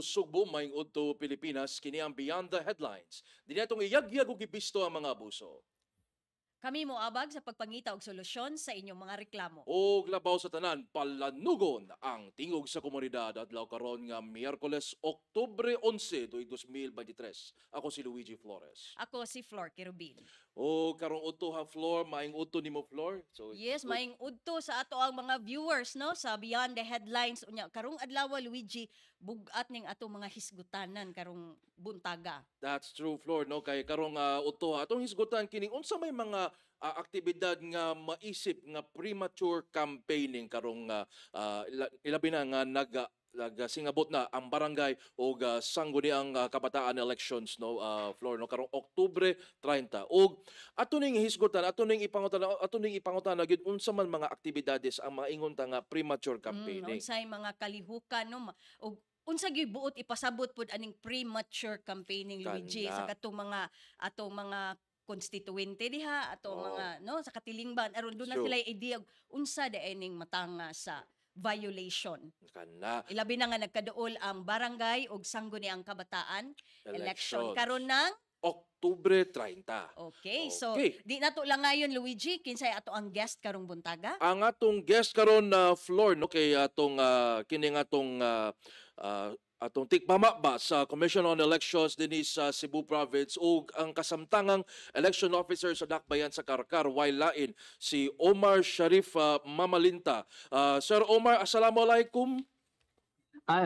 Sugbo, maing udto Pilipinas, kini ang Beyond the Headlines. Dili atong iyag-yag ug gibisto ang mga abuso. Kami moabag sa pagpangita og solusyon sa inyong mga reklamo. Og labaw sa tanan, palanugon ang tingog sa komunidad adlaw karon nga Miyerkules, Oktubre 11, 2023. Ako si Luigi Flores. Ako si Flor Querubin. O karong udto ha Flor, maing udto nimo Flor. So Yes, maing udto sa ato ang mga viewers no sa Beyond the Headlines unya karong adlaw Luigi bugat ning ato mga hisgutanan karong buntaga. That's true, Flor, no? Kay karong udto atong hisgutan kining unsa may mga aktibidad nga maisip nga premature campaigning karong ilabi na nga nagsingabot na ang barangay o sangguniang kabataan elections no Flor no karong Oktubre 30 og ato ning hisgutan ato ning ipangutan gyud unsa man mga aktibidades ang mga ingon ta nga premature campaigning. Unsay mga kalihukan no og unsa gyud buot ipasabot pud aning premature campaigning Luigi sa katong mga konstituente diha ato mga no sa katilingban aron doon na sila idea unsa daening matanga sa violation. Kana. Ilabi na nga nagkaduol ang barangay ug sangguniang kabataan election karon ng Oktubre 30. Okay, so di nato lang ngayon Luigi kinsay ato ang guest karong buntaga? Ang atong guest karon na Floor no kay atong kini atong atong tikpama ba sa Commission on Elections dinhi sa Cebu Province ug ang kasamtangang election officer sa Dakbayan sa Karkar while lain si Omar Sharif Mamalinta. Sir Omar, assalamualaikum.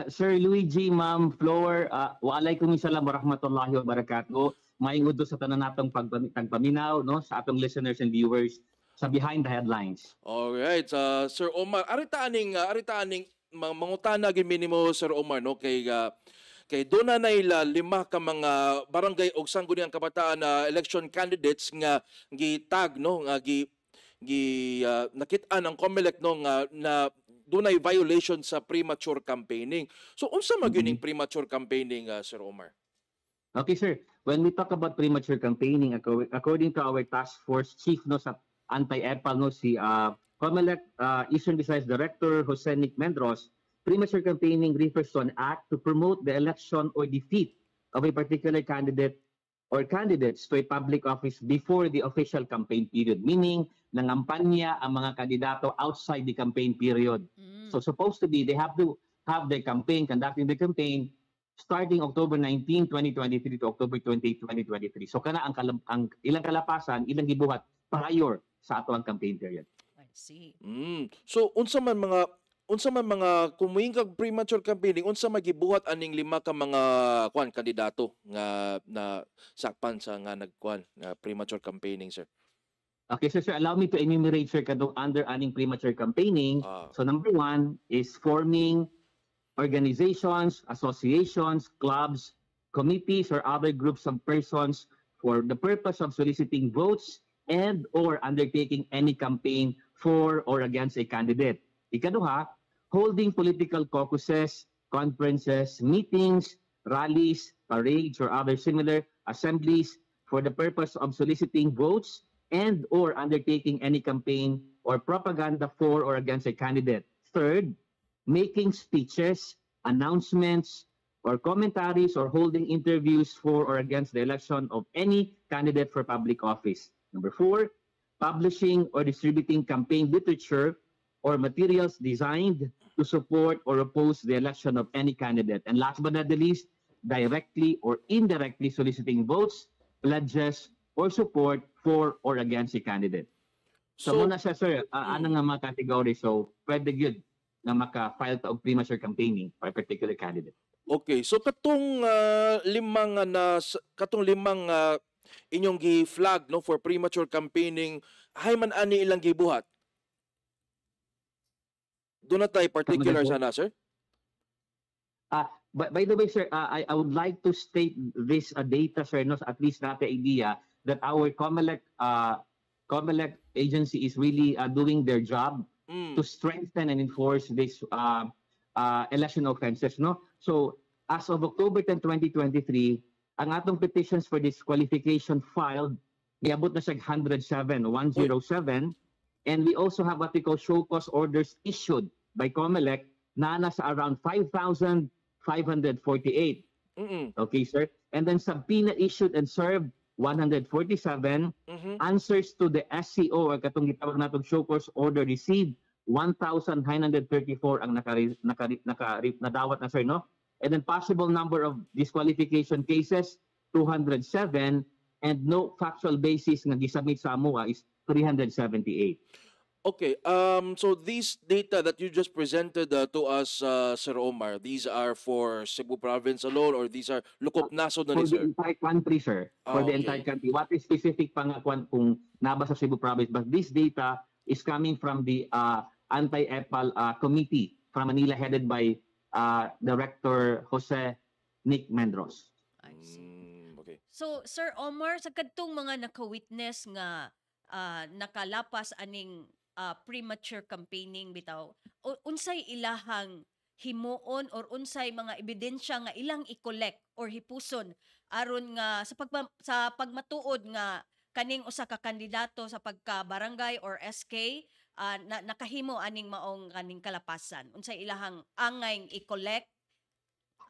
Sir Luigi, Ma'am Floor, waalaikum salam warahmatullahi wabarakatuh. Maayong udto sa tanan natong pagpaminaw no sa atong listeners and viewers sa Behind the Headlines. Alright, Sir Omar, arita aning mangutana gid minimo Sir Omar no kay doon na ila 5 ka mga barangay og sangguniang kabataan election candidates nga gitag no nga nakit-an ang COMELEC no na dunay violation sa premature campaigning. So unsa magyuning premature campaigning Sir Omar? Okay sir, when we talk about premature campaigning according to our task force chief no sa anti-EPAL no si COMELEC Eastern Visayas Director Jose Nick Mendros, premature campaigning refers to an act to promote the election or defeat of a particular candidate or candidates to a public office before the official campaign period, meaning nangampanya ang mga kandidato outside the campaign period. So supposed to be, they have to have their campaign, conducting the campaign starting October 19, 2023 to October 28, 2023. So kana ang ilang kalapasan, ilang gibuhat prior sa ato ang campaign period. I see. So unsa man mga kumuing kag premature campaigning unsa magibuhat aning 5 ka mga kandidato nga na sakpan sa nga premature campaigning sir? Okay, so sir, allow me to enumerate sir kadong under aning premature campaigning. So number 1 is forming organizations, associations, clubs, committees, or other groups of persons for the purpose of soliciting votes and or undertaking any campaign for or against a candidate. Ikaduha, holding political caucuses, conferences, meetings, rallies, parades, or other similar assemblies for the purpose of soliciting votes and or undertaking any campaign or propaganda for or against a candidate. Third, making speeches, announcements, or commentaries or holding interviews for or against the election of any candidate for public office. Number 4, publishing or distributing campaign literature or materials designed to support or oppose the election of any candidate. And last but not the least, directly or indirectly soliciting votes, pledges, or support for or against a candidate. So muna siya, sir, ano nga mga category? So, pwede yun na maka-file ta og premature campaigning for a particular candidate. Okay, so katong limang inyong gi-flag no for premature campaigning, hay man ani ilang gibuhat? Doon na tayo particular sana, sir? By the way, sir, I would like to state this data, sir, no, at least not the idea that our COMELEC agency is really doing their job to strengthen and enforce this election offenses, no? So, as of October 10, 2023, ang atong petitions for disqualification filed, niabot na siya 107, and we also have what we call show cause orders issued by COMELEC na nasa around 5,000 548. Mm-mm. Okay, sir. And then subpoena issued and served 147. Mhm. Answers to the SCO or katong gitawag natong show cause order received 1,934 ang nadawat na, sir, no? And then possible number of disqualification cases 207, and no factual basis nga gisubmit sa AMUA is 378. Okay, so these data that you just presented to us, Sir Omar, these are for Cebu province alone, or these are lukop nasod na For ni the sir? entire country, sir. For the Okay. entire country. What is specific pa nga kung naba sa Cebu province, but this data is coming from the anti-EPAL committee from Manila, headed by Director Jose Nick Mendros. I see. Okay. So, Sir Omar, sa kadtong mga naka-witness nga nakalapas aning premature campaigning bitaw, unsay ilahang himuon or unsay mga ebidensya nga ilang i-collect or hipuson aron nga sa pagmatuod nga kaning usa ka kandidato sa pagka barangay or SK nakahimo aning maong kaning kalapasan, unsay ilahang angay i-collect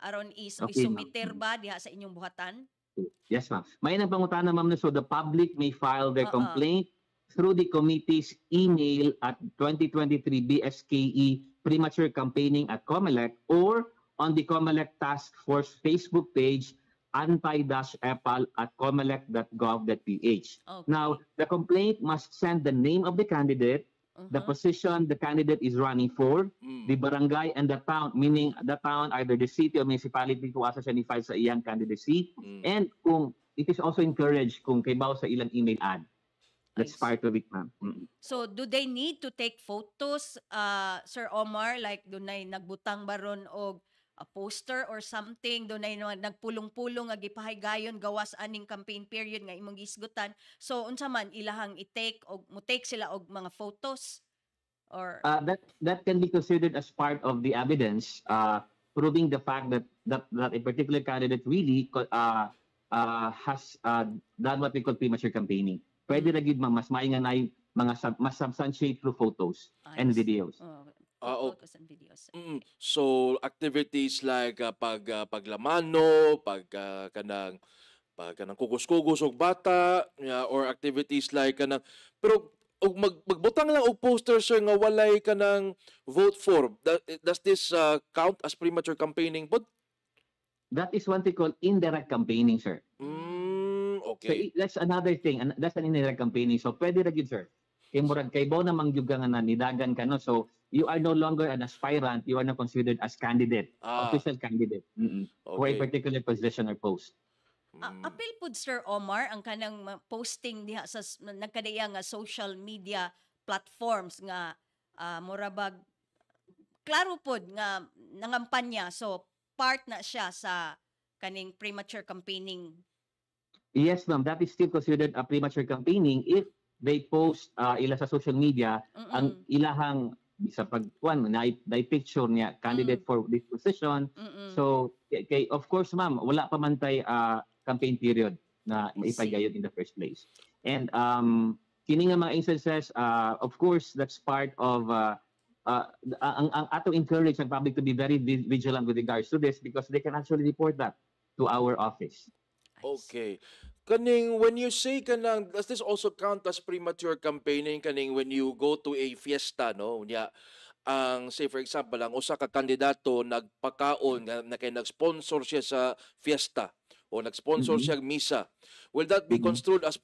aron Okay, isumiter ba diha sa inyong buhatan? Yes, ma'am. May nang pangutana, ma'am, so the public may file their Oo. complaint through the committee's email at 2023 BSKE premature campaigning at COMELEC, or on the COMELEC Task Force Facebook page anti-epal at comelec.gov.ph. Okay. Now, the complaint must send the name of the candidate, the position the candidate is running for, the barangay, and the town, meaning the town, either the city or municipality kung asa siya ni-file sa iyang candidacy. And kung it is also encouraged kung kaybaw sa ilang email ad. That's I see. part of it, ma'am. So, do they need to take photos, Sir Omar? Like, dunay nagbutang baron og a poster or something, dunay nagpulong-pulong nga gipahigayon gawas aning campaign period nga imong gisgutan. So, unsa man ilahang i-take og mo-take sila og mga photos or That can be considered as part of the evidence proving the fact that a particular candidate really has done what we call premature campaigning. Pwede na gid, ma'am, mas maingan ay mas substantiate through photos and videos. photos and videos. So activities like paglamano, kanang kugus-kugus og bata, or activities like kanang, pero og magbutang lang og poster, sir, nga walay kanang vote for. Does this count as premature campaigning? But That is what we call indirect campaigning, sir. So okay. that's another thing, and that's an indirect campaigning. So pwede ra gid, sir. Kay murag kay bo na mangyud nga nidagan ka, no. So you are no longer an aspirant, you are now considered as candidate, official candidate, for a Okay. particular position or post. Apil pud, Sir Omar, ang kanang posting diha sa nagkadaya nga social media platforms nga murabag klaro pud nga nangampanya, so part na siya sa kaning premature campaigning. Yes, ma'am, that is still considered a premature campaigning if they post ila sa social media ang ilahang sa pagkuan na picture niya candidate for this position. So of course, ma'am, wala pa man tay campaign period na ipagayon in the first place. And kini nga mga instances, of course, that's part of ang ato encourage ang public to be very vigilant with regards to this, because they can actually report that to our office. Okay. Kaning, when you say kanang, does this also count as premature campaigning? Kaning, when you go to a fiesta, no? Ang, say for example, ang usa ka kandidato nagpakaon na kay nag-sponsor siya sa fiesta o nag-sponsor siya misa. Will that be construed as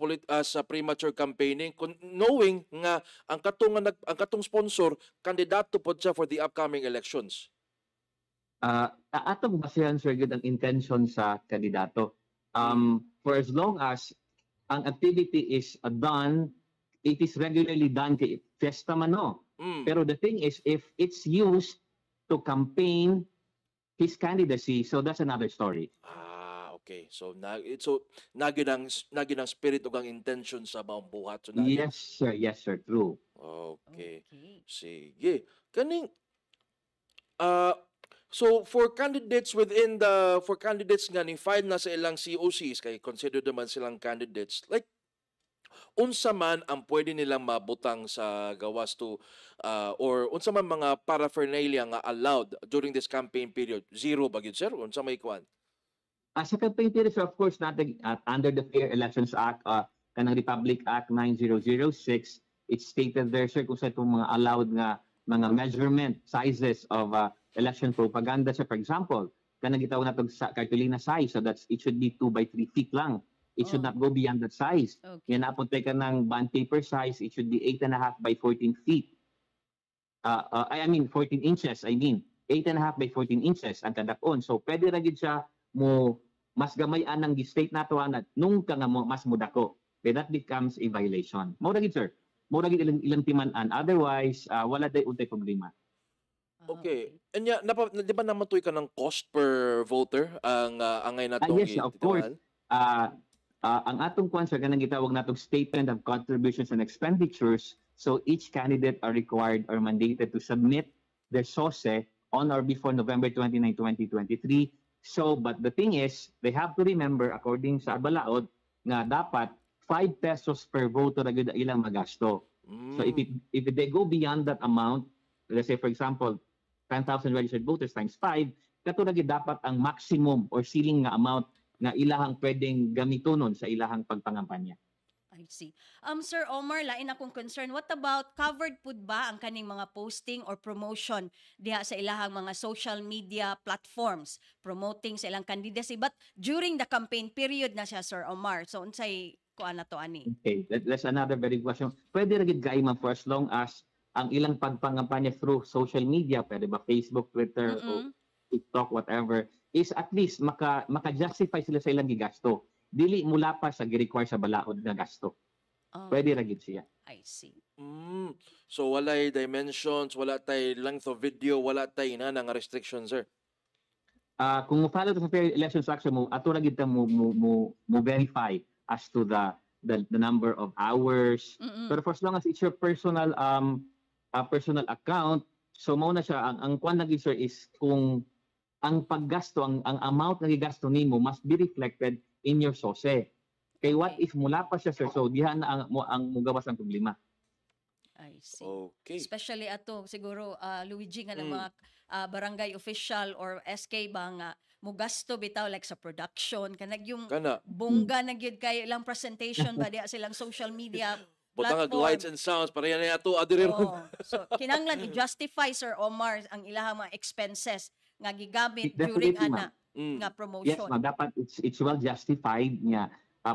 premature campaigning, knowing nga ang katong sponsor kandidato pod siya for the upcoming elections? Atong basihan, sir, gud ang intention sa kandidato. For as long as ang activity is done, it is regularly done kay fiesta man, no. Pero the thing is, if it's used to campaign his candidacy, so that's another story. Okay. So nagyud ang spirit ug ang intention sa maong buhat. So, Yes, sir, true. Okay. Sige. Kaning so for candidates nga ni file na sa ilang COCs, kay consider naman silang candidates, like unsa man ang pwede nilang mabutang sa gawas to or unsa man mga paraphernalia nga allowed during this campaign period? Zero ba gyud, sir? Unsa may kuan? Sa campaign period, sir, of course, under the Fair Elections Act, kanang Republic Act 9006, it's stated there, sir, kung sa itong mga allowed nga mga measurement sizes of election propaganda. So, for example, kanang gitawag na itong cartolina size, so it should be 2 by 3 feet lang. It should not go beyond that size. Okay. Yan napunta ka ng bond paper size, it should be 8.5 by 14 feet. I mean, 14 inches, 8.5 by 14 inches ang kadakon. So, pwede ra gid siya mo mas gamayan ng state nato na nung ka nga mo mas mudako. Then that becomes a violation. Mo ra gid, sir. Mo ra gid ilang timan-an. Otherwise, wala day untay problema. Okay. Anya di ba namatoy ka ng cost per voter ang angay natong Yes, of course. Ang atong kwan, sir, kanang gitawag natong statement of contributions and expenditures. So each candidate are required or mandated to submit their SOSE on or before November 29, 2023. So, but the thing is, they have to remember, according sa Balaod, nga dapat 5 pesos per voter na gyud ilang magasto. So if they go beyond that amount, let's say for example, 10,000 registered voters times 5, kato na gyud dapat ang maximum or ceiling nga amount nga ilahang pwedeng gamitonon sa ilahang pagpangampanya. I see. Sir Omar, lain akong concern. What about covered pud ba ang kaning mga posting or promotion diha sa ilahang mga social media platforms promoting sa ilang candidacy, but during the campaign period na siya, Sir Omar? So unsay kuan na to ani? Okay, that's another very good question. Pwede ra gid kay man for as long as ang ilang pagpangampanya through social media, pwede ba Facebook, Twitter, o TikTok, whatever, is at least maka-justify sila sa ilang gigasto. Dili mula pa sa gi-require sa balaod nga gasto. Pwede ra gid siya. I see. So walay dimensions, wala tay length of video, wala tay na nga restrictions, sir. Kung mo follow sa Fair Elections Act mo, ato ra gid ta mo verify as to the number of hours. Pero for as long as it's your personal personal account, so mao na siya ang kwan lagi, sir, is kung ang paggasto, ang amount na gigasto nimo must be reflected in your SOSE. Kay what if mula pa siya, sir, so diha na ang mugawas ang problema. I see. Okay. Especially ato siguro Luigi nga ng mga barangay official or SK ba nga mugasto bitaw like sa production kanag yung bongga na gyud kay ilang presentation ba diha silang social media butang platform. lights and sounds para yan ato adiri ron. So kinahanglan i-justify, Sir Omar, ang ilahang mga expenses nga gigamit Definitely, during ana nga promotion. Yes, dapat it's well justified nga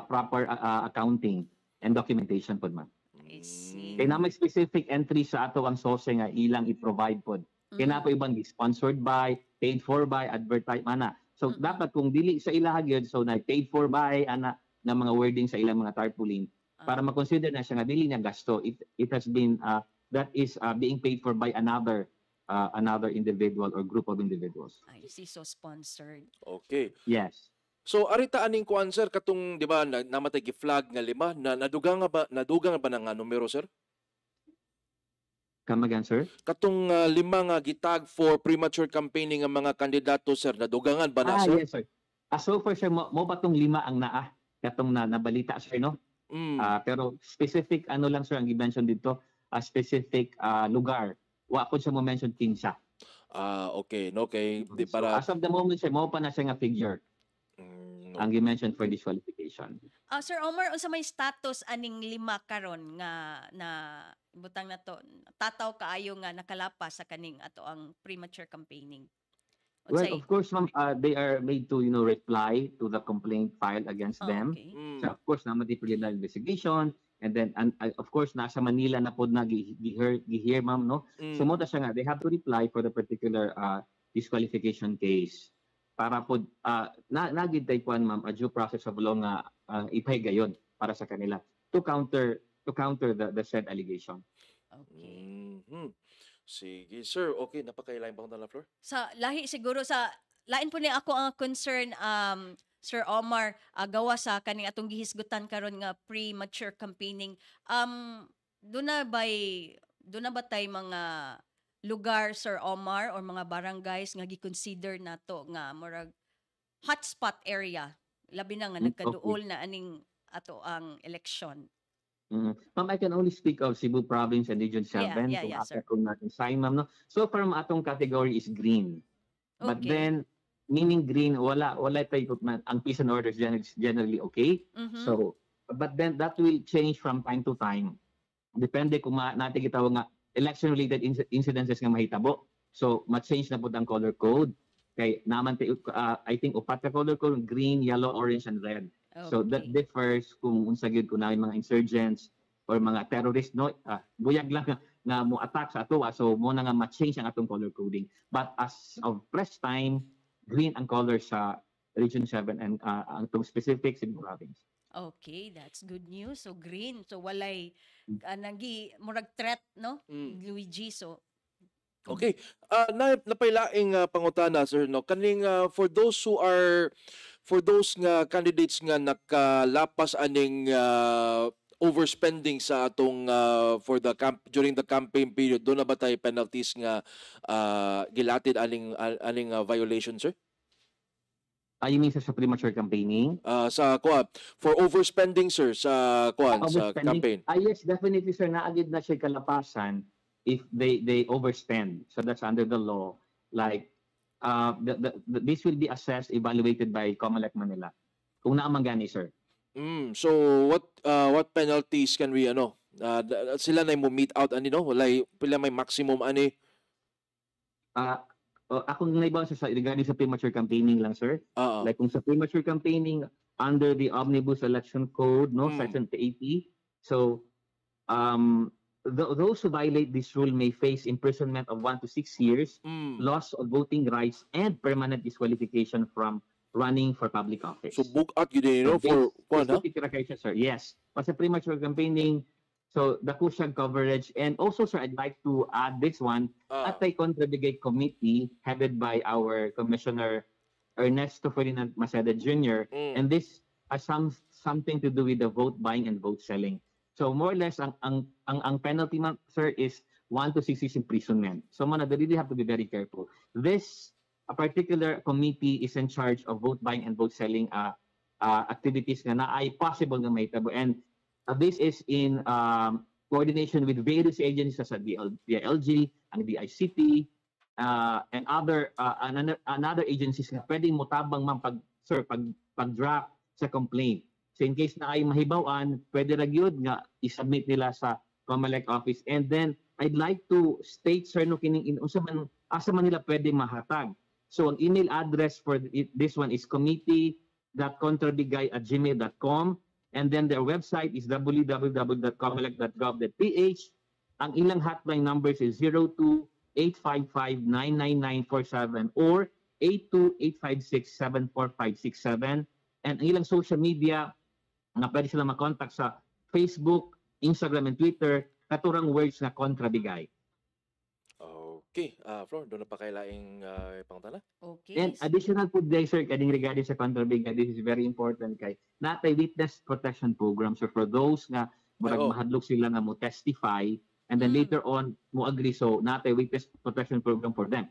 proper accounting and documentation pod, ma'am. I see. Kaya na may specific entry sa ato ang SOSE nga ilang i-provide pod. Kaya na po ibang sponsored by, paid for by, advertised mana. So dapat kung dili sa ilaha gyud, so na paid for by ana na mga wording sa ilang mga tarpaulin para ma-consider na siya nga dili niya gasto. It has been that is being paid for by another individual or group of individuals. I see, so sponsored. Okay. Yes. So arita aning kuan, sir, katong di ba namatay gi flag nga 5 na nadugang ba nga numero, sir? Come again, sir? Katong 5 nga gitag for premature campaigning nga mga kandidato, sir, nadugangan ba na, sir? Yes, sir. So far, sir, mo ba tong 5 ang naa katong nabalita, sir, no? Pero specific lang, sir, ang i-mention dito, specific lugar. Wa ko siya mo mention kinsa. Okay, no, okay. Di So, para as of the moment, sir, mo pa na siya nga figure. Ang i-mention for disqualification. Sir Omar, unsa may status aning 5 karon nga na butang na to tataw kaayo nga nakalapas sa kaning ato ang premature campaigning? Well, of course, ma'am, they are made to reply to the complaint filed against them. Okay. So, of course, naman di preliminary investigation, and then of course nasa Manila na pod na gi-hear, ma'am, no? So mo ta siya nga they have to reply for the particular disqualification case para pod nagid tay kuan, ma'am, a due process of law nga ipahigayon para sa kanila to counter the said allegation. Okay. Sige, sir. Okay, napakailain pa ko na floor. Sa lahi siguro sa lain po ni ako ang concern, Sir Omar, gawa sa kaning atong gihisgutan karon nga premature campaigning. Do na ba tay mga lugar, Sir Omar, or mga barangays nga gi-consider nato nga murag hotspot area labi na nga nagkaduol na aning ato ang election? Ma'am, I can only speak of Cebu Province and Region 7 kung sir. kung natin sign, ma'am, no? So far, atong category is green. But Okay. then, meaning green, wala tayo, ang peace and order is generally okay. So, but then that will change from time to time. Depende kung natin gitawag nga election-related incidences nga mahitabo. So, ma-change na po ang color code. Kay naman, I think, upat ka color code, green, yellow, orange, and red. So that Okay. differs kung unsa gyud kun na mga insurgents or mga terrorists, no, buyag lang nga mo attack sa atoa, so mo na nga ma-change ang atong color coding. But as of press time, green ang color sa Region 7 and ang itong specific Cebu Province. Okay, that's good news. So green. So walay nagi murag threat, no? Luigi. So Okay. Napailaing pangutana, sir, no, kaning for those nga candidates nga nakalapas aning overspending sa atong during the campaign period, do na ba tayo penalties nga gilatid aning violation, sir? You mean sa premature campaigning? For overspending, sir, sa sa campaign. Yes, definitely, sir. Naagid na siya kalapasan if they overspend. So that's under the law. Like, this will be assessed, evaluated by COMELEC Manila. Kung naamang gani, sir. So what penalties can we sila na mo meet out walay pila may maximum ani? Ako naibaw sa regarding sa premature campaigning lang, sir. Like kung sa premature campaigning under the Omnibus Election Code, no, Section 80. So those who violate this rule may face imprisonment of 1 to 6 years, loss of voting rights, and permanent disqualification from running for public office. So book out yun for sir. Yes. But sa premature campaigning, so the crucial coverage, and also, sir, I'd like to add this one, at a Contrabigay Committee headed by our Commissioner Ernesto Ferdinand Maceda Jr. And this has something to do with the vote buying and vote selling. So more or less, ang penalty, sir, is 1 to 6 years imprisonment. So they really have to be very careful. This particular committee is in charge of vote buying and vote selling activities na ay possible na mahitabo. And this is in coordination with various agencies sa DILG, ang DICT, and another agencies na pwedeng mutabang pag-draft sa complaint. So in case na ay mahibawan, pwede ra gyud nga i-submit nila sa COMELEC office. And then I'd like to state, sir, no, kining asa man nila pwede mahatag. So ang email address for this one is committee.contrabigay@gmail.com, and then their website is www.comelec.gov.ph. Ang ilang hotline numbers is 02-855-99947 or 82-856-74567. And ang ilang social media na pwede sila makontak sa Facebook, Instagram, and Twitter, katurang words na Contrabigay. Okay, Flor, doon na pa kailaing pangtana? Okay. And additional po day, sir, regarding sa Contrabigay, this is very important kay natay witness protection program. So for those nga mahadlok sila nga mo testify and then later on mo agree, so natay witness protection program for them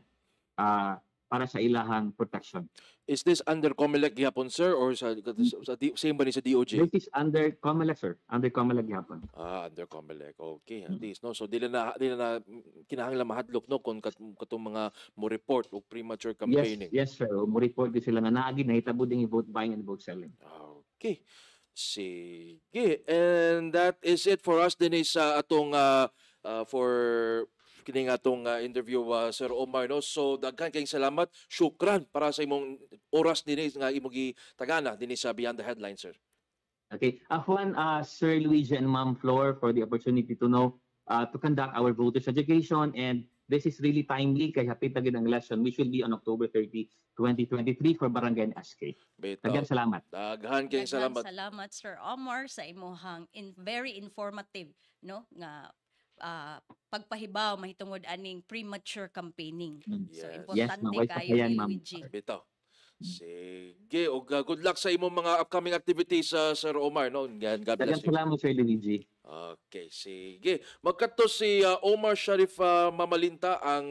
para sa ilahang protection. Is this under COMELEC gihapon, sir, or same ba ni sa DOJ? This is under COMELEC, sir. Under COMELEC gihapon. Under COMELEC. Okay, at least, no? So dili na kinahanglan mahadlok, no, kung katong mga mo report o premature campaigning. Yes, sir. Mo report din sila nga naagi nahitabo ding vote buying and vote selling. Okay. Sige. And that is it for us din sa atong for kining atong interview, Sir Omar, no? So daghan kayong salamat, syukran para sa imong oras dinhi nga imong tagana dinhi sa Beyond the Headlines, sir. Okay. Afwan, Sir Luigi and Ma'am Flor, for the opportunity to conduct our voters education, and this is really timely kay hapit na gid ang election, which will be on October 30, 2023 for Barangay and SK. Daghan salamat. Daghan kayong salamat. Salamat, Sir Omar, sa imong very informative, no, nga pagpahibaw mahitungod aning premature campaigning. So Yes. importante Yes, kayo ma'am. ni Luigi. Bitaw. Sige, og good luck sa imong mga upcoming activities, Sir Omar, no? God bless Daghang you. salamat, Sir Luigi. Okay, sige. Magkadto si Omar Sharif Mamalinta, ang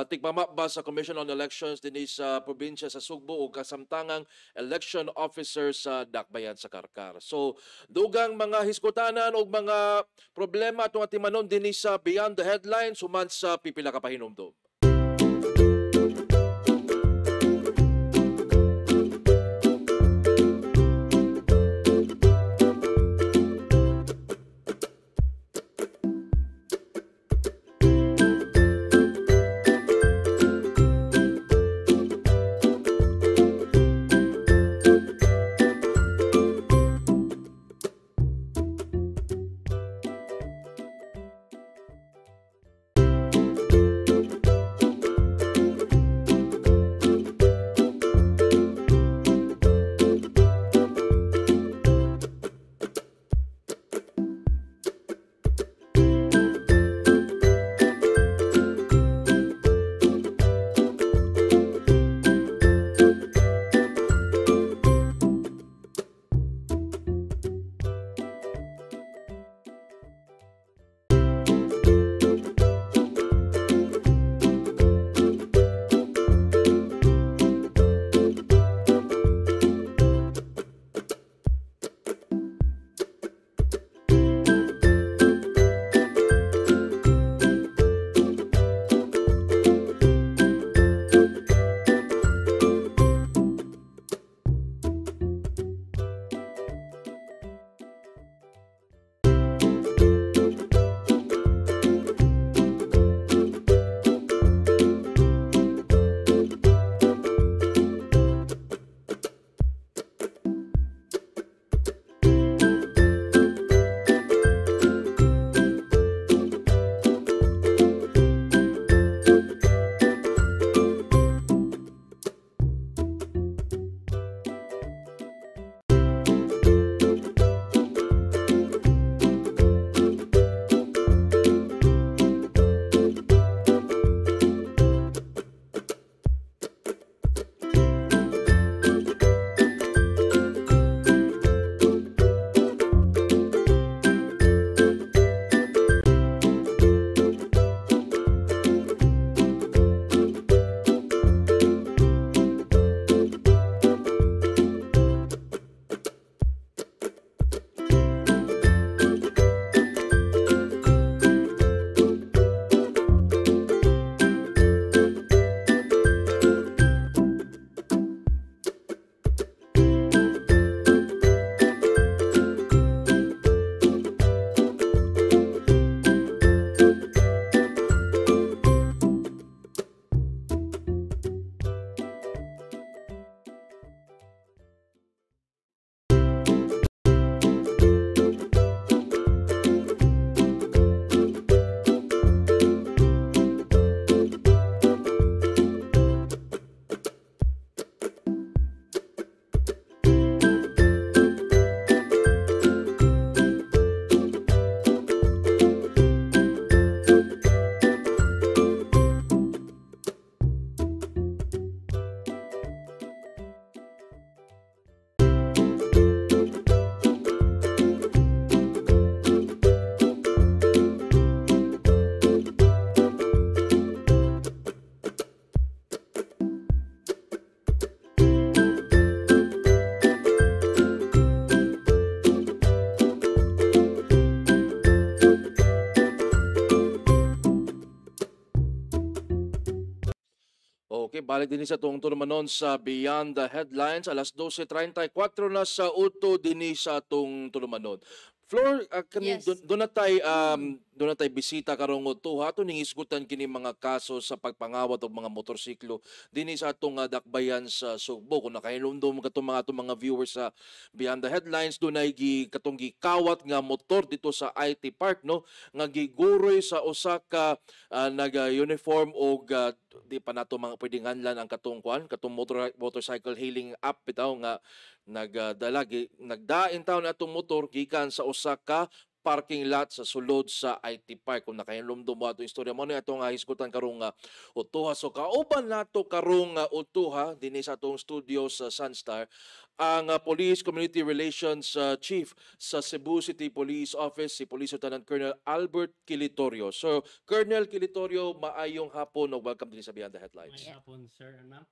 tigmamaba sa Commission on Elections dinhi sa probinsya sa Sugbo ug kasamtangang election officer sa Dakbayan sa Karkar. So, dugang mga hiskutanan ug mga problema atong atimanon dinhi sa Beyond the Headlines human sa pipila ka pahinumdom. Okay, balik din sa itong tulumanon sa Beyond the Headlines. Alas 12:34 na sa uto din sa itong tulumanon. Flor, Yes. doon na tay bisita karong uto ato ning isgutan kini mga kaso sa pagpangawat og mga motorsiklo dinhi sa atong dakbayan sa Sugbo. Kung nakahinumdum katong mga viewers sa Beyond the Headlines, dunay katong gikawat nga motor dito sa IT Park, no, nga giguroy sa usa ka nag-uniform og di pa nato mga pwedeng hanlan ang katong motorcycle hailing app bitaw nga nagdain taon atong motor gikan sa usa ka parking lot sa sulod sa IT Park. Kung nakahinumdum mo ato istorya mo na itong hisgutan karong utuha. So kauban nato karong utuha dinhi sa atong studio sa Sunstar ang Police Community Relations Chief sa Cebu City Police Office, si Police Lieutenant Colonel Albert Quilitorio. So Colonel Quilitorio, maayong hapon ug welcome din sa Beyond the Headlines. May hapon, sir, ma'am.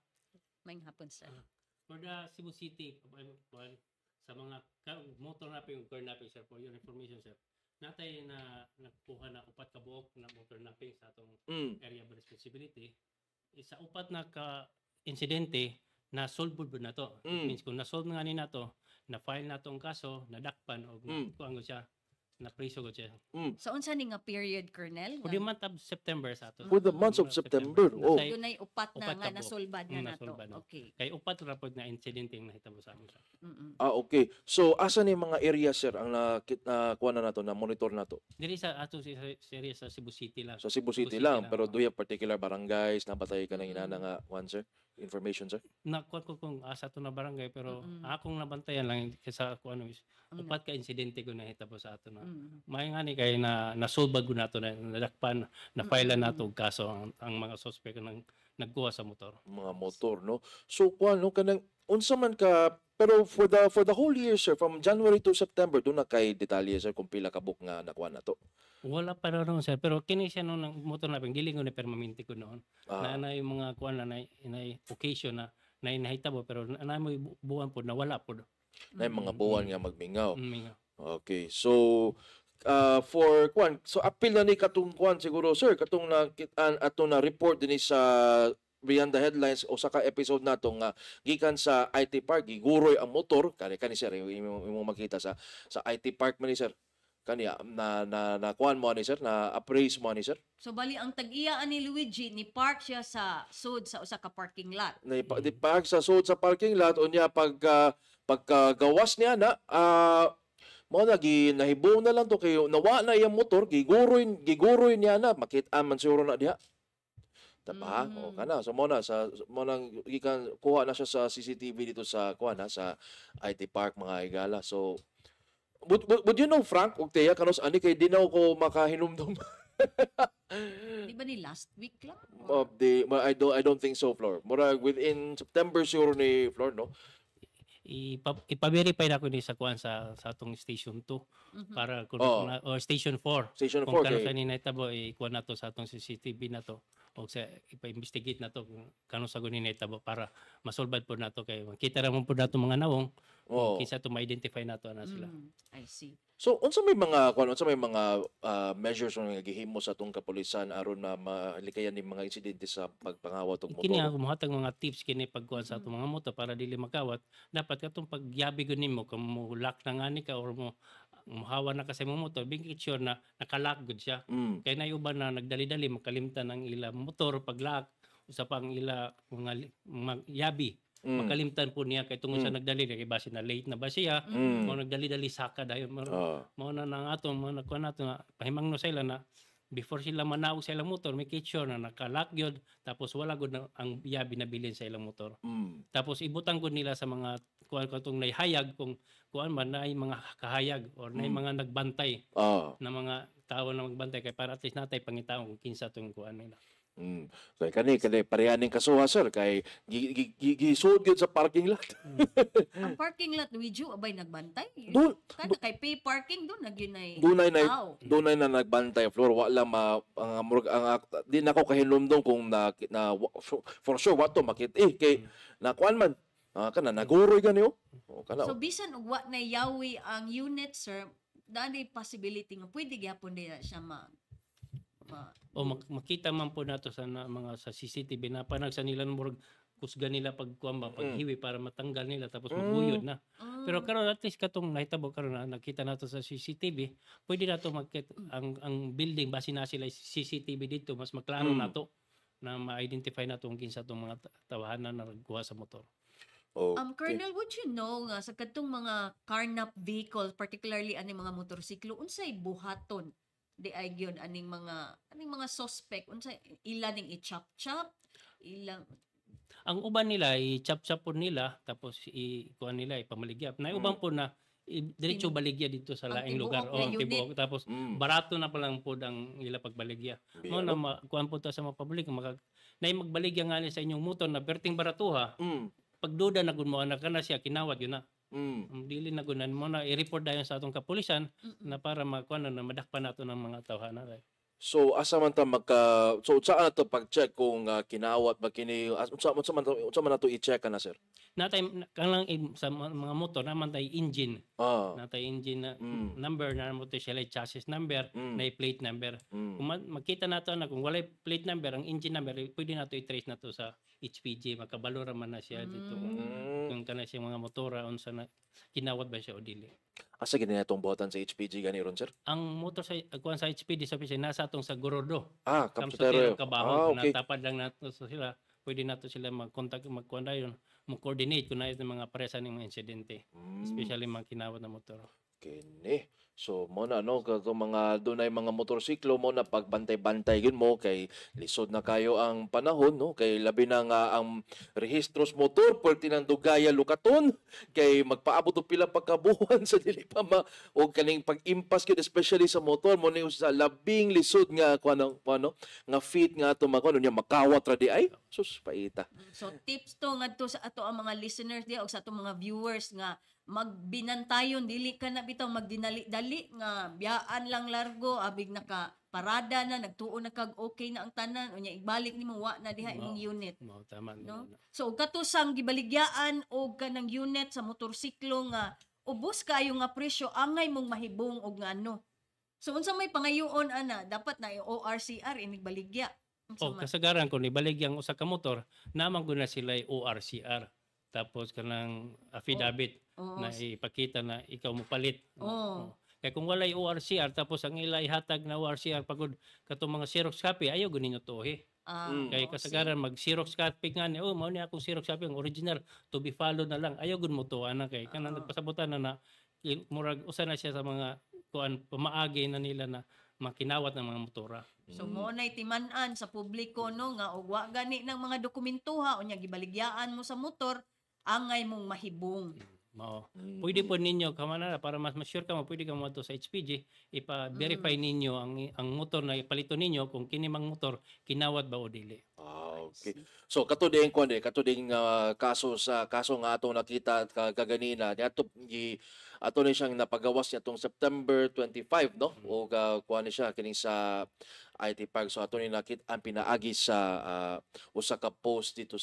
May hapon, sir. For the Cebu City, sa mga motor napping, car napping, sir, for your information, sir, natay na nagkuha na upat ka buok na motor napping sa atong area of responsibility. Isa upat na ka insidente na solve po na to. It means kung na-solve nga ni na to, na-file na tong kaso, nadakpan o kuang siya, na-preso ko siya. So unsa ni nga period, Colonel? For the month of September sa ato. For the month of September. Oh. Dunay upat na Upat nga ka po. nasolbad nga nato. Nasolbad na. Okay. Kay upat ra pod na insidente ang nahitabo sa amin. Okay. So asa ni mga area sir ang kuha na nato, na monitor nato? Dili sa ato si area sa Cebu City lang. Sa Cebu City lang, pero do you have particular barangays na batay ka ng inana nga one sir? Information sir? Nakuha ko kung asa to na barangay pero akong nabantayan lang sa kung ano is upat ka insidente ko nahitabo sa ato na. May nga ni kay na nasolbad ko nato na nadakpan na file nato og kaso ang mga suspect nang nagkuha sa motor. Mga motor, no? So kuha no kanang unsa man ka, pero for the whole year sir, from January to September, do na kay detalye sir kung pila ka book nga nakuha nato? Wala pa ron sir pero kini siya nung motor na dili ko na permanente ko noon. Na yung mga kuan na occasion na nahitabo pero na mo buwan po nawala po. Na mga buwan nga magmingaw. Mingaw. Okay. So for kuan, so apil na ni katong kuan siguro sir, katong ato na report dinhi sa Beyond the Headlines o sa ka episode nato nga gikan sa IT Park giguroy ang motor kani sir imong makita sa IT Park man ni sir. Kaniya na kuan mo ni sir, na appraise mo ni sir. So bali ang tag-iya ni Luigi ni park siya sa sud sa usa ka parking lot. Di park sa sud sa parking lot unya paggawas niya na mo na nahibong na lang to kayo nawa na iyang motor giguroy niya na makita man siguro na diha. Tapa, o kana so mo nang gikan kuha na siya sa CCTV dito sa kuan sa IT Park mga higala. So would you know Frank ug Teya kanos ani kay di na ko makahinumdum. Di ba ni last week lang? Of the I don't think so Flor. Murag within September siguro ni Flor no. Ipa-verify na ko ni sa kuan sa atong station 2 para kung or station 4. Station 4 kung kano sa ni natabo ikuan nato sa atong CCTV nato o sa ipa-investigate nato kung kano sa gunin natabo para masolbad po nato kay makita ra mo po nato mga nawong kinsa to ma-identify nato na sila. I see. So unsa may mga measures nga gihimo sa atong kapulisan aron na malikayan ni mga insidente sa pagpangawat og motor? Kini ako mohatag mga tips kini pagkuan sa atong mga motor para dili makawat. Dapat katong pagyabi gud nimo kung mo lock na nga ni ka or mo hawa na kasi mo motor, make sure na nakalock gud siya. Kay na uban na nagdali-dali makalimtan ang ila motor pag lock usa pang ila mga yabi. Makalimtan po niya kay tungod sa nagdali kay base na late na ba siya mo nagdali-dali saka dayon mo na nang ato mo nakuha nato nga pahimangno sila na before sila manawag sa ilang motor make sure na naka-lock gyud tapos wala gud ang yabi na bilin sa ilang motor. Tapos ibutang gud nila sa mga kuan katong nahayag kung kuan man na mga kahayag or na mga nagbantay na mga tao na magbantay kay para at least natay pangitaon kung kinsa tong kuan nila. So kani parehaning kasuha sir kay gisud gyud sa parking lot. Ang parking lot Luigi abay nagbantay. Kada kay pay parking doon nagyunay. Dunay na nagbantay floor wala di nako kahinumdum kung na for sure wato makit kay nakuan man kana naguroy gani kana. So bisan og wa na yawi ang unit sir, dali possibility nga pwede gyapon diha siya makita man po nato sa mga sa CCTV na panag sa nila murag kusga nila pagkuamba paghiwi para matanggal nila tapos magbuyod na. Pero karon at least katong nahitabo karon na nakita nato sa CCTV, pwede nato ang building base na sila CCTV dito mas maklaro nato na ma-identify nato kung kinsa tong mga tawahanan na nagkuha sa motor. Colonel, would you know nga sa katong mga carnap vehicle, particularly ani mga motorsiklo, unsay buhaton di ay gyud aning mga suspect unsay ila ning i-chop ilang ang uban nila i-chop po nila tapos kuan nila ipamaligyap na uban po na diretso baligya dito sa ang laing lugar tibuok na unit. tibuok tapos barato na palang pod ang ila pagbaligya mo na kuan po ta sa mga public na magbaligya nga ni sa inyong motor na perting baratuha pagduda na gud mo na kana siya kinawat yun na dili na gunan mo na i-report dayon sa atong kapulisan na para makuan na madakpan nato ng mga tawhana. So asa man ta so saan to pag-check kung kinawat ba kini unsa man nato i-check na sir? Natay kanang sa mga motor naman tay engine. Natay engine na number na mo sila chassis number, na plate number. Kung makita nato na kung walay plate number ang engine number, pwede nato i-trace nato sa HPG makabalo ra man na siya dito. Kung kana siya mga motora unsa na kinawat ba siya o dili. Asa gini natong botan sa HPG gani ron sir? Ang motor sa kuan sa HPD sa nasa atong sa Gorodo. Kapsutero. Kabaho natapad lang nato sila. Pwede nato sila mag-contact magkuan dayon, mo-coordinate kung naay mga paresa ning mga insidente, especially mga kinawat na motor. Kini. So mo na katong mga dunay mga motorsiklo mo na pagbantay-bantay gyud mo kay lisod na kayo ang panahon kay labi na nga ang rehistros motor perti nang dugaya lukaton kay magpaabot og pila pagkabuhan sa dili pa og kaning pag-impas gyud especially sa motor mo ni sa labing lisod nga kuno nga fit nga ato makuno nya makawat ra di ay sus paita. So tips to ngadto sa ato ang mga listeners diha o sa ato mga viewers nga magbinantayon dili ka na bitaw magdinali-dali nga biyaan lang largo abig naka parada na nagtuon na kag okay na ang tanan unya ibalik nimo wa na diha imong unit tama no so kato sang gibaligyaan og kanang unit sa motorsiklo nga ubos kayo nga presyo angay mong mahibong og nga ano so unsa may pangayoon ana dapat na ORCR inigbaligya kasagaran kung ibaligya ang usa ka motor naman guna sila ORCR tapos kanang affidavit na ipakita na ikaw mo palit. Kaya kung walay ORCR tapos ang ila ihatag na ORCR pagod katong mga Xerox copy ayaw guninyo tuhi. Kaya kasagaran mag Xerox copy nga ni mao ni akong Xerox copy ang original to be followed na lang ayaw gun mo to ana kay kanang nagpasabutan na murag usa na siya sa mga kuan pamaagi na nila na makinawat ng mga motora. So mo nay timan-an sa publiko nga og wa gani ng mga dokumentuha unya gibaligyaan mo sa motor angay mong mahibong. Pwede po ninyo kamana para mas sure ka mo pwede ka mo sa HPG ipa-verify ninyo ang motor na ipalito ninyo kung kini mang motor kinawat ba o dili. Okay. So kato ding kaso nga ato nakita kaganina ato ni siyang napagawas niya tong September 25 o kuha ni siya kining sa IT Park so ato ni nakita ang pinaagi sa usa ka post dito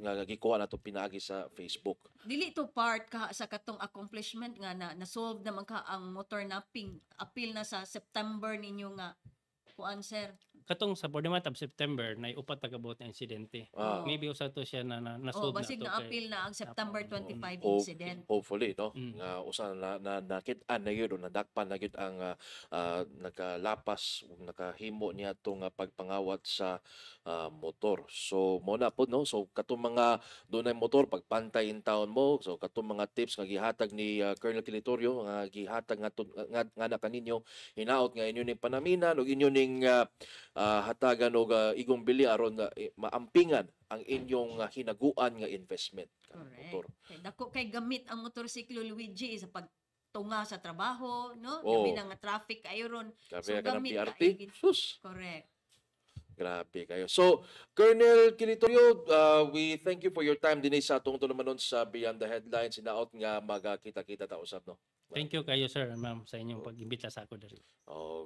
nga gikuha nato pinaagi sa Facebook. Dili to part ka sa katong accomplishment nga na solve naman ka ang motor napping appeal na sa September ninyo nga kuan sir. Katong sa 4 month of September na upat pagabot na insidente. Maybe usa to siya na solve na to. Basig na appeal na ang September 25 incident. Hopefully nga usa na nakit-an na yun nadakpan na gyud ang nakalapas nakahimo niya tong pagpangawat sa motor. So mo na po so katong mga dunay motor pagpantay in town mo so katong mga tips nga gihatag ni Colonel Kilitorio nga gihatag nga na kaninyo hinaot nga inyo ning panaminan ug inyo ning hatagan og igong bili aron maampingan ang inyong hinaguan nga investment motor. Dako kay gamit ang motorsiklo Luigi sa pagtunga sa trabaho no gabi na nga traffic ayo ron so gamit PRT sus correct. Grabe kayo. So, Colonel Kilitorio, we thank you for your time din sa atong tulumanon sa Beyond the Headlines. Sinaot nga magkita-kita ta usab no. Thank you kayo sir, ma'am, sa inyong pag-imbita sa ako diri.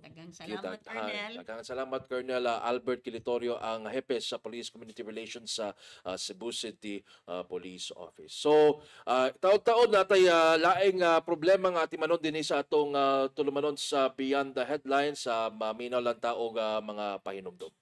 Daghang salamat Colonel. Daghang salamat Colonel Albert Kilitorio ang hepe sa Police Community Relations sa Cebu City Police Office. So, taon-taon natay laing problema nga atimanon din sa atong tulumanon sa Beyond the Headlines sa maminaw lang taog mga pahinumdom.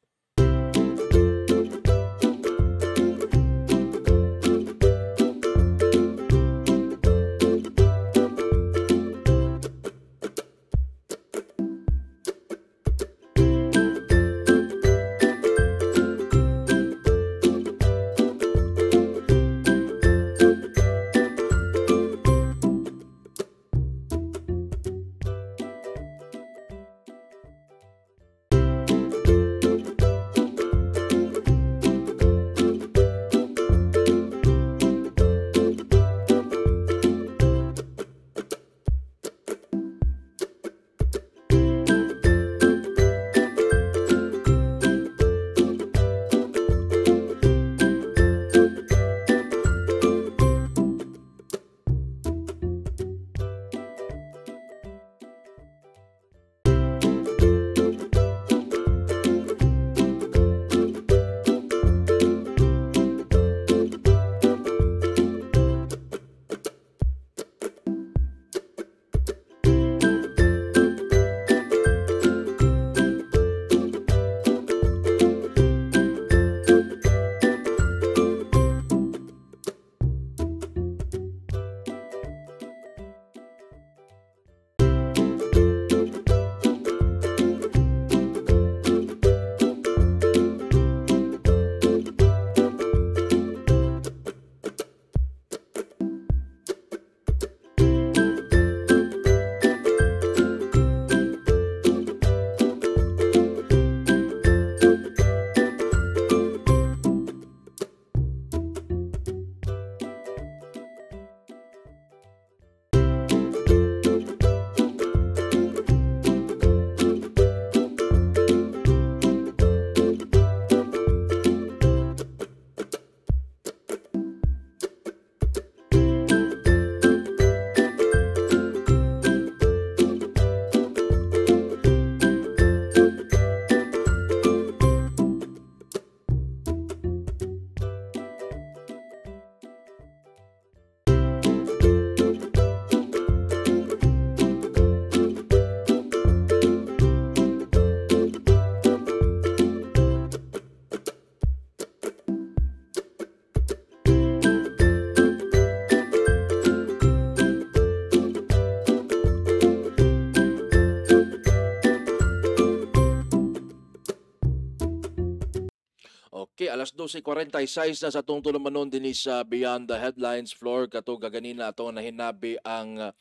Okay, alas 12:46 na sa atong tulumanon din sa Beyond the Headlines floor kato gaganina atong nahinabi ang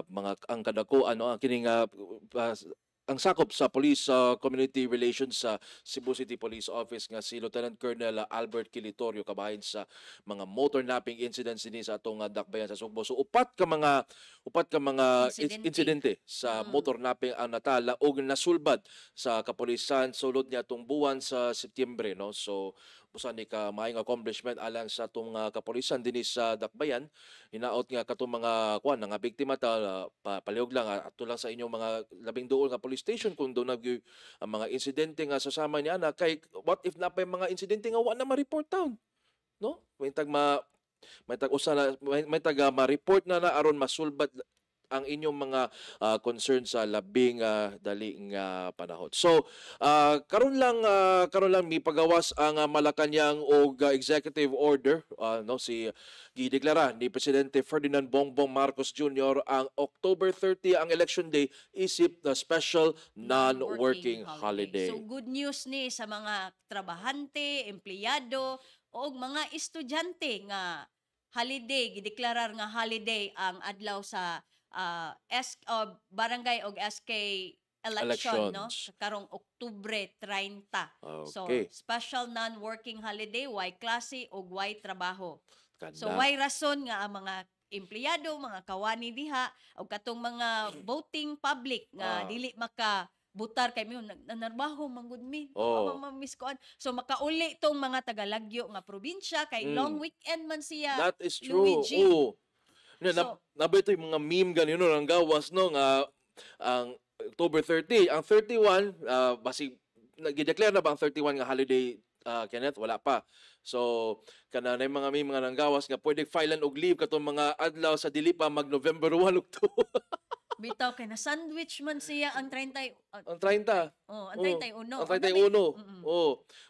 mga ang kadakuan ang kining ang sakop sa Police Community Relations sa Cebu City Police Office nga si Lieutenant Colonel Albert Kilitorio kabahin sa mga motor napping incidents din sa atong dakbayan sa Sugbo. So upat ka mga insidente sa motor napping ang natala og nasulbad sa kapulisan sulod niya atong buwan sa Setyembre, no. So busa ni ka maayong accomplishment alang sa atong kapulisan dinhi sa dakbayan. Hinaot nga katong mga kuan nga biktima ta palihog lang ato lang sa inyong mga labing duol nga police station kung doon ang mga insidente nga sasama niya na kay what if napay mga insidente nga wa na ma-report down, no. May tag ma-report na aron masulbad ang inyong mga concern sa labing dali nga panahon. So karon lang mi pagawas ang Malacañang og executive order no si gideklara ni Presidente Ferdinand Bongbong Marcos Jr. ang October 30 ang election day isip the special non-working holiday. So good news ni sa mga trabahante, empleyado o mga estudyante nga holiday gideklarar nga holiday ang adlaw sa barangay og SK election, no, karong Oktubre 30. Okay. So special non-working holiday, why klase og why trabaho. Ganda. So why rason nga ang mga empleyado, mga kawani diha o katong mga voting public nga dili butar kay mi nanarbaho manggud mi mamiskoan. So makauli tong mga tagalagyo nga probinsya kay long weekend man siya. That is true. Nabay yung mga meme ganito ang gawas no nga ang October 30, ang 31 basig nagideclare na ba ang 31 nga holiday Kenneth? Wala pa. So kana na mga meme nga nanggawas nga pwede filean og leave katong mga adlaw sa dili pa mag November 1 ug 2. Bitaw kay na sandwich man siya ang 30. Ang 30. Ang 31. Ang 31.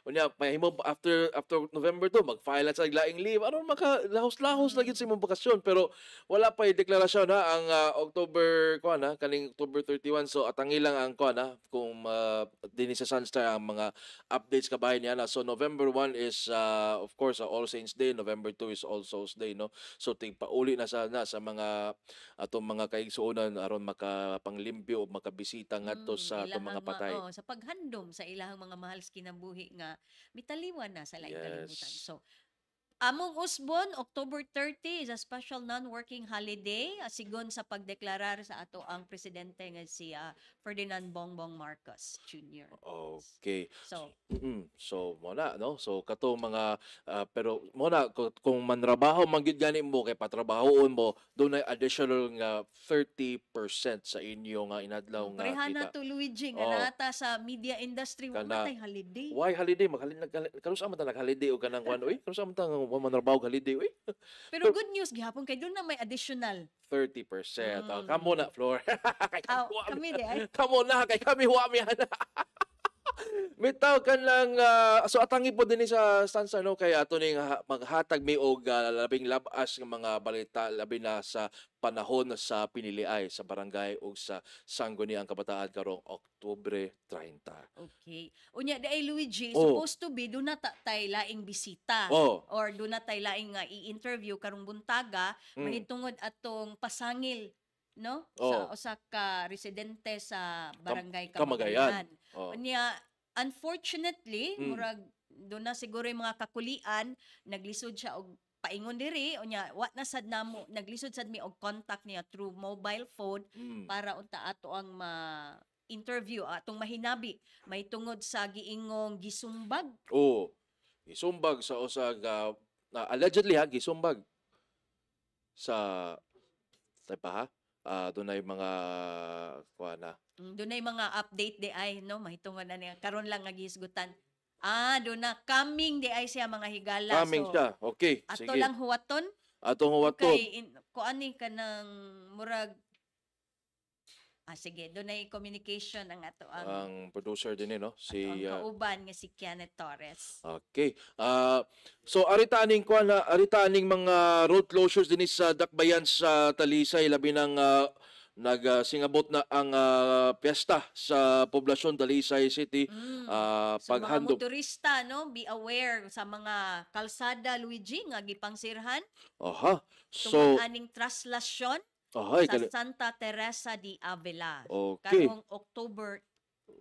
Unya mahimo after November 2 mag-file sa laing leave. Aron maka lahos-lahos lagi sa imong bakasyon pero wala pa deklarasyon na ang October kaning October 31. So atangi lang ang kung dinhi sa Sunstar ang mga updates kabahin niya na. So November 1 is of course All Saints Day, November 2 is All Souls Day, no. So tigpauli na sa mga atong mga kaigsuonan aron makapanglimpyo o makabisita ngadto sa atong mga patay. Sa paghandom sa ilahang mga mahal sa kinabuhi nga mitaliwan na sa laing kalibutan. So among usbon, October 30 is a special non-working holiday sigon sa pagdeklarar sa ato ang presidente nga si Ferdinand Bongbong Marcos Jr. Okay. So mo na no. So kato mga pero mo na kung manrabaho mangyud gani mo kay patrabahoon mo dunay additional nga 30% sa inyo nga inadlaw nga parehana kita. To Luigi nga nata sa media industry wala tay holiday. Why holiday? Kanusa man ta nag-holiday o kanang kuan oy? Kanusa man ta manrabaho holiday oy? Pero good news gihapon kay doon na may additional 30%. Kamo na, Flor. Kami di ay. Kamo na, kay kami huwami. Bitaw kan lang so atangi po din sa stanza no kay ato ning maghatag mi og labing labas nga mga balita labi na sa panahon sa piniliay sa barangay ug sa sangguniang kabataan karong Oktubre 30. Okay. Unya day Luigi, supposed to be do na tay laing bisita or do na tay laing i-interview karong buntaga mahitungod atong pasangil no sa usa ka residente sa barangay Kamagayan. Unya unfortunately, murag doon na siguro yung mga kakulian, naglisod siya og paingon diri, unya wa na sad namo, naglisod sad mi og contact niya through mobile phone para unta ato ang interview atong mahinabi may tungod sa giingong gisumbag. Gisumbag sa usag allegedly gisumbag sa dunay mga dunay mga update di ay no mahitungod na niya karon lang nga gihisgutan doon na coming di ay siya mga higala coming siya okay ato sige lang huwaton kay kuani kanang murag sige doon ay communication ang ato ang producer din no si kauban nga si Kenneth Torres. Okay. So arita aning mga road closures din sa dakbayan sa Talisay labi ng singabot na ang piyesta sa poblasyon Dalisay City. So mga Paghandog. motorista, no, be aware sa mga kalsada, Luigi, nga gipangsirhan. Aha. Tungod So, aning traslasyon ahay, sa Santa Teresa de Avila. okay. Karong October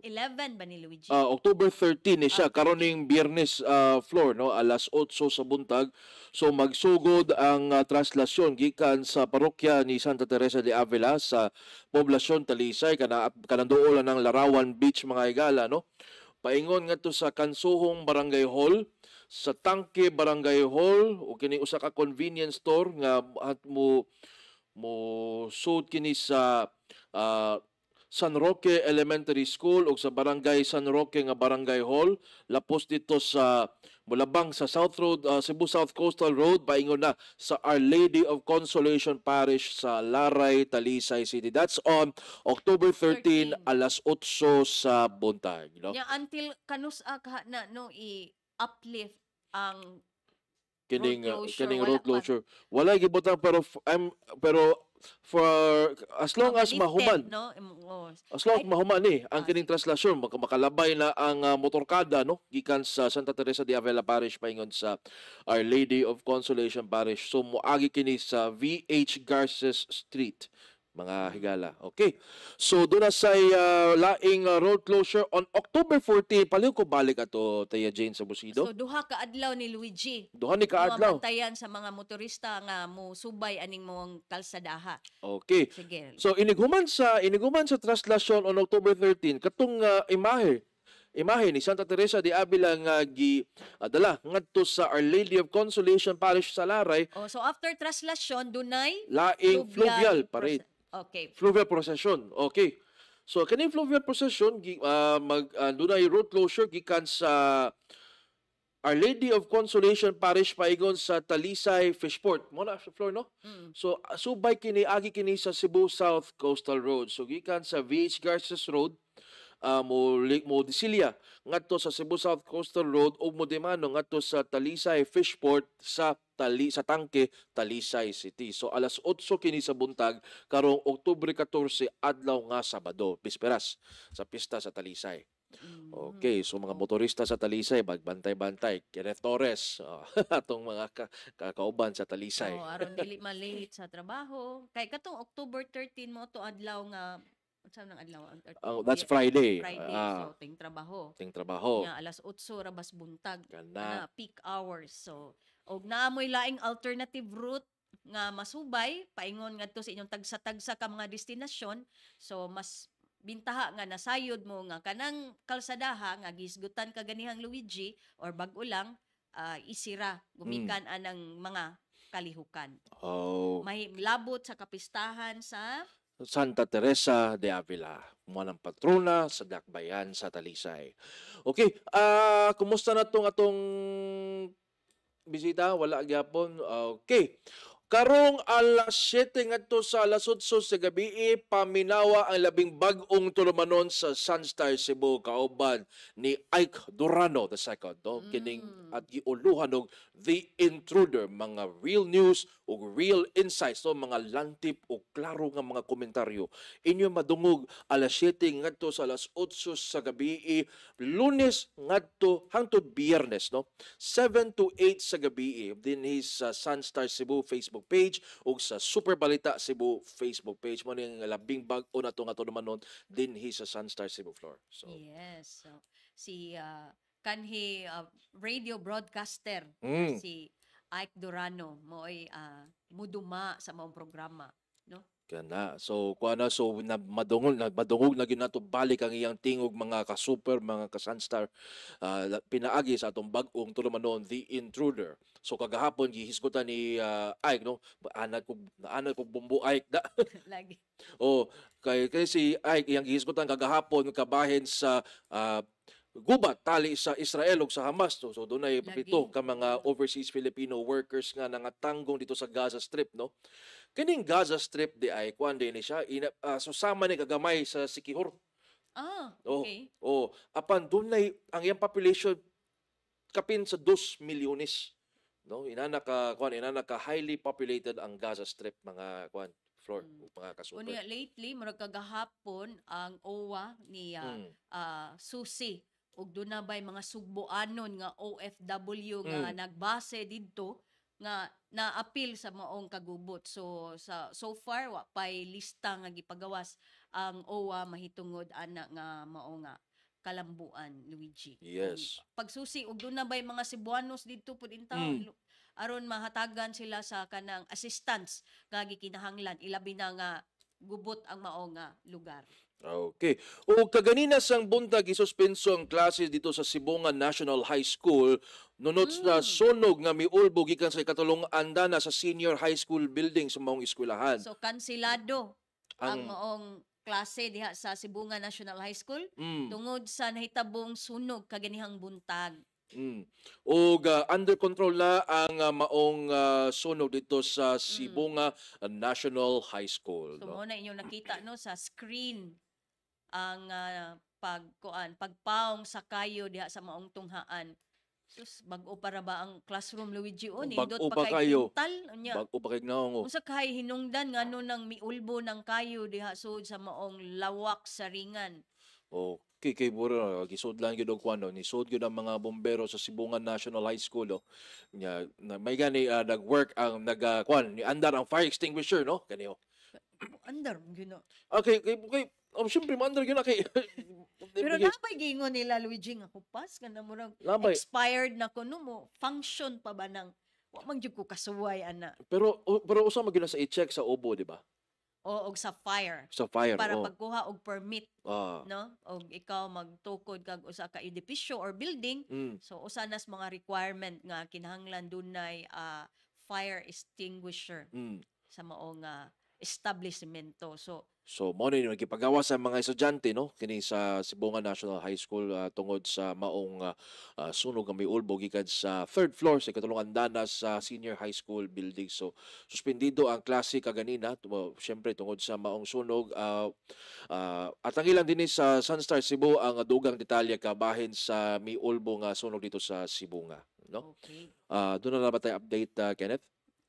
11 ba ni Luigi? October 13 ni siya Ah, karon ning Biyernes floor no alas 8 sa buntag. So magsugod ang traslasyon gikan sa parokya ni Santa Teresa de Avila sa poblasyon Talisay kananduol ng Larawan Beach mga higala no. Paingon ngadto sa Kansuhong Barangay Hall, sa Tangke Barangay Hall o kini usa ka convenience store nga at mo sud kini sa San Roque Elementary School o sa Barangay San Roque nga Barangay Hall, lapos dito sa Mulabang sa South Road, Cebu South Coastal Road, paingon na sa Our Lady of Consolation Parish sa Laray, Talisay City. That's on October 13, 13. alas 8 sa buntag. No? Nya until kanus na no i-uplift ang Kining road closure, kining wala road pa. closure. Wala gibutang pero for as long as lifted, mahuman. no? As long as mahuman ang Ah, kining translasyon makalabay na ang motorkada no gikan sa Santa Teresa de Avila Parish paingon sa Our Lady of Consolation Parish. So moagi kini sa VH Garces Street mga higala. Okay. So doon na sa laing road closure on October 14. Paliw ko balik ato Taya Jane sa Busido. So duha ka adlaw ni Luigi. Duha ni kaadlaw. Mabantayan sa mga motorista nga mo subay aning mong kalsadaha. Okay. Sige. So iniguman sa traslasyon on October 13 katong imahe ni Santa Teresa de Avila nga dala ngadto sa Our Lady of Consolation Parish sa Laray, So after traslasyon dunay laing fluvial parade, Okay. fluvial procession. Okay. So kaning fluvial procession dunay road closure gikan sa Our Lady of Consolation Parish paingon sa Talisay Fishport. Mo na sa floor no? So subay kini agi kini sa Cebu South Coastal Road. So gikan sa VH Garces Road mo Disilia ngadto sa Cebu South Coastal Road ug mo demano ngadto sa Talisay Fishport sa Tangke, Talisay City. So alas 8 kini sa buntag karong Oktubre 14 adlaw nga Sabado, bisperas sa pista sa Talisay. Okay, so mga motorista sa Talisay, magbantay-bantay. Kenneth Torres, atong mga kakauban sa Talisay. Aron dili malate sa trabaho. Kay katong October 13 mo to adlaw nga unsa nang adlaw ang 13? That's Friday. Friday. So ting trabaho. Ting trabaho. Nya alas 8 rabas buntag Ganda. na peak hours. So og naamoy laing alternative route nga masubay paingon ngadto sa inyong tagsa-tagsa ka mga destinasyon. So mas bintaha nga nasayod mo nga kanang kalsadaha nga gisgutan ka ganihang Luigi or bag-o lang isira gumikan anang mga kalihukan. Oh, May labot sa kapistahan sa Santa Teresa de Avila, mo ng patrona sa Dakbayan sa Talisay. Okay, kumusta na atong bisita? Wala gyapon. Okay. Karong alas 7 ngadto sa alas 8 sa gabi, paminawa ang labing bag-ong tulumanon sa Sunstar Cebu kauban ni Ike Durano II. No? Kining at giuluhan og The Intruder, mga real news ug real insights, no? Mga lantip o klaro nga mga komentaryo. Inyo madungog alas 7 ngadto sa alas 8 sa gabi, Lunes ngadto hangtod Biyernes, no? 7 to 8 sa gabi din his Sunstar Cebu Facebook page ug sa Super Balita Cebu Facebook page mo ning labing bag-o na to nga tunumanon din sa Sunstar Cebu floor. So yes. So si kanhi radio broadcaster si Ike Durano mo'y muduma sa maong programa, no? kana. So kuana madungog na gyud nato balik ang iyang tingog mga ka-super, mga ka-Sunstar pinaagi sa atong bag-ong tulumanon The Intruder. So kagahapon gihisgutan ni Ike, no? Naanad ko bumbu Ike da. Lagi. Kay si Ike iyang gihisgutan kagahapon kabahin sa gubat tali sa Israel ug sa Hamas. So doon ay pito ka mga overseas Filipino workers nga nangatanggong dito sa Gaza Strip, no? Kining Gaza Strip di ay kuan din ni siya susama ni kagamay sa Sikihor. Okay. Apan dunay ang iyang population kapin sa 2 milyones, no? Inana ka highly populated ang Gaza Strip, mga Floor, mga kasuper. Unya lately murag kagahapon ang OWA ni Susi ug doon na bay mga Sugboanon nga OFW nga nagbase didto nga na-appeal sa maong kagubot. So so far wa pay lista nga gipagawas ang OWA mahitungod ana nga mao nga kalambuan, Luigi. Yes. Pagsusi ug doon na bay mga Cebuanos didto pud intaw aron mahatagan sila sa kanang assistance nga gikinahanglan ilabi na nga gubot ang mao nga lugar. Okay. O kaganina sang buntag isuspenso ang klase dito sa Sibungan National High School nunot sa sunog nga miulbo gikan sa ikatulong andana sa senior high school building sa maong eskwelahan. So kansilado ang maong klase diha sa Sibungan National High School tungod sa nahitabong sunog kaganihang buntag. O under control na ang maong sunog dito sa Sibunga National High School. So No? mo na inyong nakita no sa screen ang pagpaong sa kayo diha sa maong tunghaan. Sus, bag-o para ba ang classroom, Luigi? O, nindot Bag-o pa pa kay kayo. tintal. Unya. Bago pa kay naong. Unsa kay hinungdan nga no nang miulbo ng kayo diha sud sa maong lawak sa ringan. Okay, kay Bura, gisudlan gyud og kuno, nisud gyud ang mga bombero sa Sibungan National High School. Nya may gani nag-work ang nagkuan ni andar ang fire extinguisher, no? Kaniyo. Andar gino. Okay, syempre mandar gyud na kay Pero napay gingon nila Luigi nga kupas nga na murag Labay. expired na kuno mo. Function pa ba nang wa man jud ko kasuway ana. pero usa man gyud na sa i-check sa OBO, di ba? O og sa fire Sa fire. para pagkuha og permit Ah. no og ikaw magtukod kag usa ka edipisyo or building so usa nas mga requirement nga kinahanglan dunay fire extinguisher sa mao nga establishmento. So mo ni nagipagawa sa mga estudyante, no, kini sa Sibungan National High School tungod sa maong sunog nga miulbo gikan sa third floor sa ikatulong andana sa senior high school building. So suspendido ang klase kaganina syempre tungod sa maong sunog at ang ilang dinhi sa Sunstar Cebu ang dugang detalye kabahin sa miulbo nga sunog dito sa Sibunga, no? Okay. Doon na ba tayo update, Kenneth?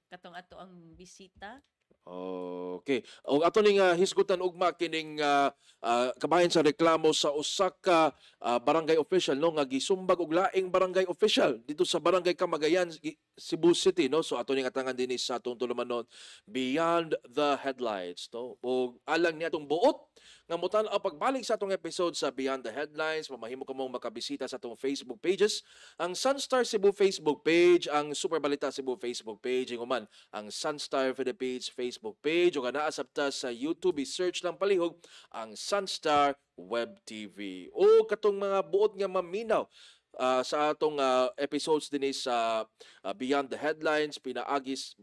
Katong ato ang bisita. Okay. O ato ning hisgutan ugma kining kabahin sa reklamo sa usa ka barangay official, no, nga gisumbag og laing barangay official dito sa Barangay Camagayan, Cebu City, no. So ato ning atangan dinhi sa atong tulumanon Beyond the Headlines, no. O alang ni atong buot nga mutan-aw pagbalik sa atong episode sa Beyond the Headlines, mamahimo ka mong makabisita sa atong Facebook pages, ang Sunstar Cebu Facebook page, ang Super Balita Cebu Facebook page, human ang Sunstar Philippines Facebook page, o kana asapta sa YouTube, i-search lang palihog ang Sunstar Web TV. O katong mga buot nga maminaw sa atong episodes din sa Beyond the Headlines, pinaagis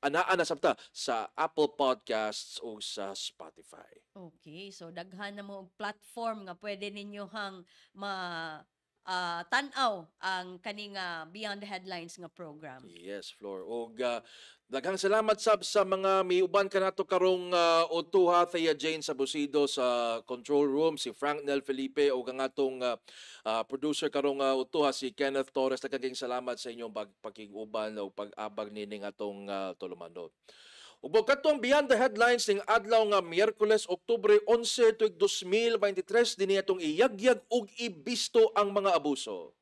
anaa na sabta sa Apple Podcasts o sa Spotify. Okay, so daghan na mo og platform nga pwede ninyo hang tan-aw ang kaning Beyond the Headlines nga program. Yes, Flor. Og daghang salamat sab sa mga miuban kanato karong utuha, Thea Jane Sabusido sa control room, si Frank Nel Felipe o ang atong producer karong utuha si Kenneth Torres. Daghang salamat sa inyong pagkiguban o pag-abag nining atong tulumanon. Ug katong Beyond the Headlines ning adlaw nga Miyerkules, Oktubre 11, tuig 2023 dinhi atong iyagyag ug ibisto ang mga abuso.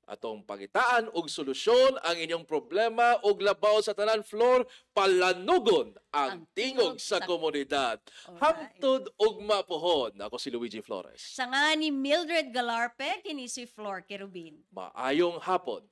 Atong pangitaan og solusyon ang inyong problema og labaw sa tanan, Floor, palanugon ang tingog sa komunidad. Hangtod og mapuhon. Ako si Luigi Flores. Sa nga ni Mildred Galarpe, kini si Flor Kerubin. Maayong hapon.